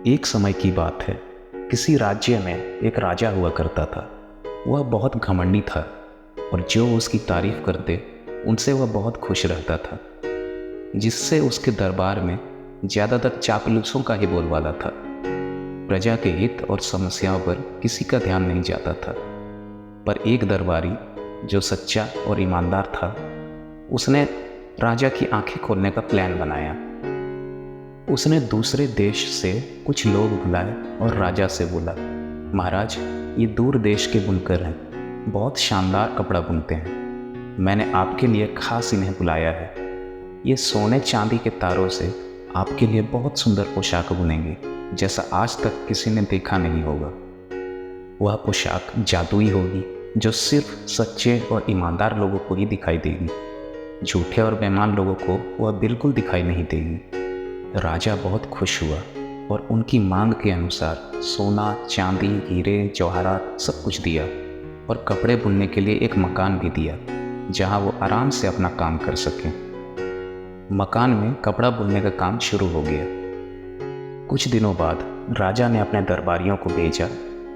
एक समय की बात है। किसी राज्य में एक राजा हुआ करता था। वह बहुत घमंडी था और जो उसकी तारीफ करते उनसे वह बहुत खुश रहता था, जिससे उसके दरबार में ज़्यादातर चापलूसों का ही बोलबाला था। प्रजा के हित और समस्याओं पर किसी का ध्यान नहीं जाता था। पर एक दरबारी जो सच्चा और ईमानदार था, उसने राजा की आंखें खोलने का प्लान बनाया। उसने दूसरे देश से कुछ लोग बुलाए और राजा से बोला, महाराज, ये दूर देश के बुनकर हैं, बहुत शानदार कपड़ा बुनते हैं। मैंने आपके लिए खास इन्हें बुलाया है। ये सोने चांदी के तारों से आपके लिए बहुत सुंदर पोशाक बुनेंगे, जैसा आज तक किसी ने देखा नहीं होगा। वह पोशाक जादुई होगी, जो सिर्फ सच्चे और ईमानदार लोगों को ही दिखाई देगी। झूठे और बेईमान लोगों को वह बिल्कुल दिखाई नहीं देगी। राजा बहुत खुश हुआ और उनकी मांग के अनुसार सोना, चांदी, हीरे, जवाहरात सब कुछ दिया और कपड़े बुनने के लिए एक मकान भी दिया, जहां वो आराम से अपना काम कर सकें। मकान में कपड़ा बुनने का काम शुरू हो गया। कुछ दिनों बाद राजा ने अपने दरबारियों को भेजा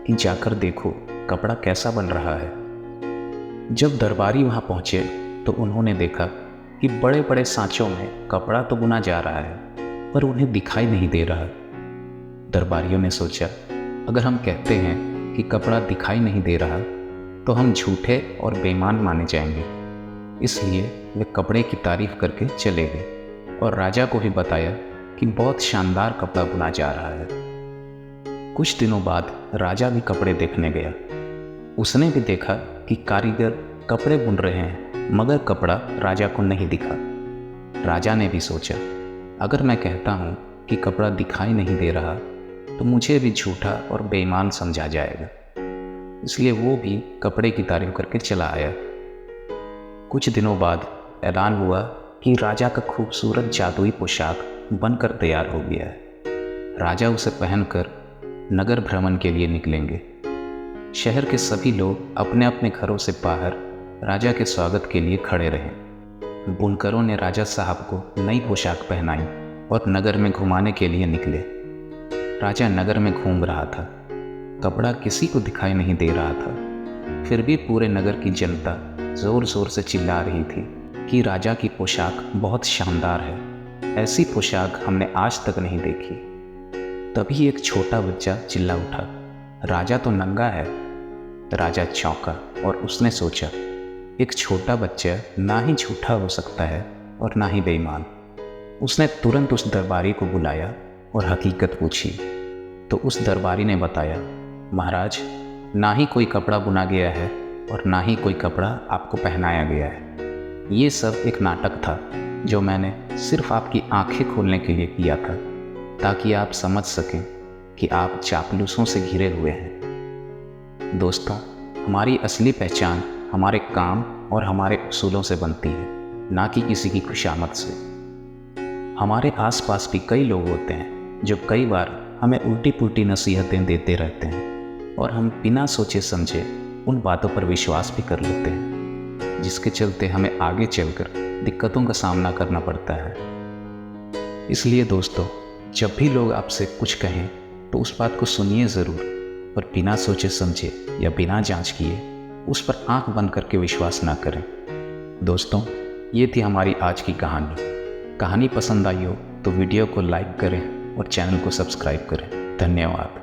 कि जाकर देखो कपड़ा कैसा बन रहा है। जब दरबारी वहां पहुंचे तो उन्होंने देखा कि बड़े बड़े सांचों में कपड़ा तो बुना जा रहा है, पर उन्हें दिखाई नहीं दे रहा। दरबारियों ने सोचा, अगर हम कहते हैं कि कपड़ा दिखाई नहीं दे रहा तो हम झूठे और बेईमान माने जाएंगे। इसलिए वे कपड़े की तारीफ करके चले गए और राजा को भी बताया कि बहुत शानदार कपड़ा बुना जा रहा है। कुछ दिनों बाद राजा भी कपड़े देखने गया। उसने भी देखा कि कारीगर कपड़े बुन रहे हैं, मगर कपड़ा राजा को नहीं दिखा। राजा ने भी सोचा, अगर मैं कहता हूँ कि कपड़ा दिखाई नहीं दे रहा तो मुझे भी झूठा और बेईमान समझा जाएगा। इसलिए वो भी कपड़े की तारीफ करके चला आया। कुछ दिनों बाद ऐलान हुआ कि राजा का खूबसूरत जादुई पोशाक बनकर तैयार हो गया है। राजा उसे पहनकर नगर भ्रमण के लिए निकलेंगे। शहर के सभी लोग अपने अपने घरों से बाहर राजा के स्वागत के लिए खड़े रहे। बुनकरों ने राजा साहब को नई पोशाक पहनाई और नगर में घुमाने के लिए निकले। राजा नगर में घूम रहा था। कपड़ा किसी को दिखाई नहीं दे रहा था। फिर भी पूरे नगर की जनता जोर जोर से चिल्ला रही थी कि राजा की पोशाक बहुत शानदार है, ऐसी पोशाक हमने आज तक नहीं देखी। तभी एक छोटा बच्चा चिल्ला उठा, राजा तो नंगा है। राजा चौंका और उसने सोचा, एक छोटा बच्चा ना ही झूठा हो सकता है और ना ही बेईमान। उसने तुरंत उस दरबारी को बुलाया और हकीकत पूछी। तो उस दरबारी ने बताया, महाराज, ना ही कोई कपड़ा बुना गया है और ना ही कोई कपड़ा आपको पहनाया गया है। ये सब एक नाटक था जो मैंने सिर्फ आपकी आंखें खोलने के लिए किया था, ताकि आप समझ सकें कि आप चापलूसों से घिरे हुए हैं। दोस्तों, हमारी असली पहचान हमारे काम और हमारे उसूलों से बनती है, ना कि किसी की खुशामद से। हमारे आसपास भी कई लोग होते हैं जो कई बार हमें उल्टी पुल्टी नसीहतें देते रहते हैं और हम बिना सोचे समझे उन बातों पर विश्वास भी कर लेते हैं, जिसके चलते हमें आगे चलकर दिक्कतों का सामना करना पड़ता है। इसलिए दोस्तों, जब भी लोग आपसे कुछ कहें तो उस बात को सुनिए ज़रूर, पर बिना सोचे समझे या बिना जांच किए उस पर आंख बंद करके विश्वास ना करें। दोस्तों, ये थी हमारी आज की कहानी। कहानी पसंद आई हो तो वीडियो को लाइक करें और चैनल को सब्सक्राइब करें। धन्यवाद।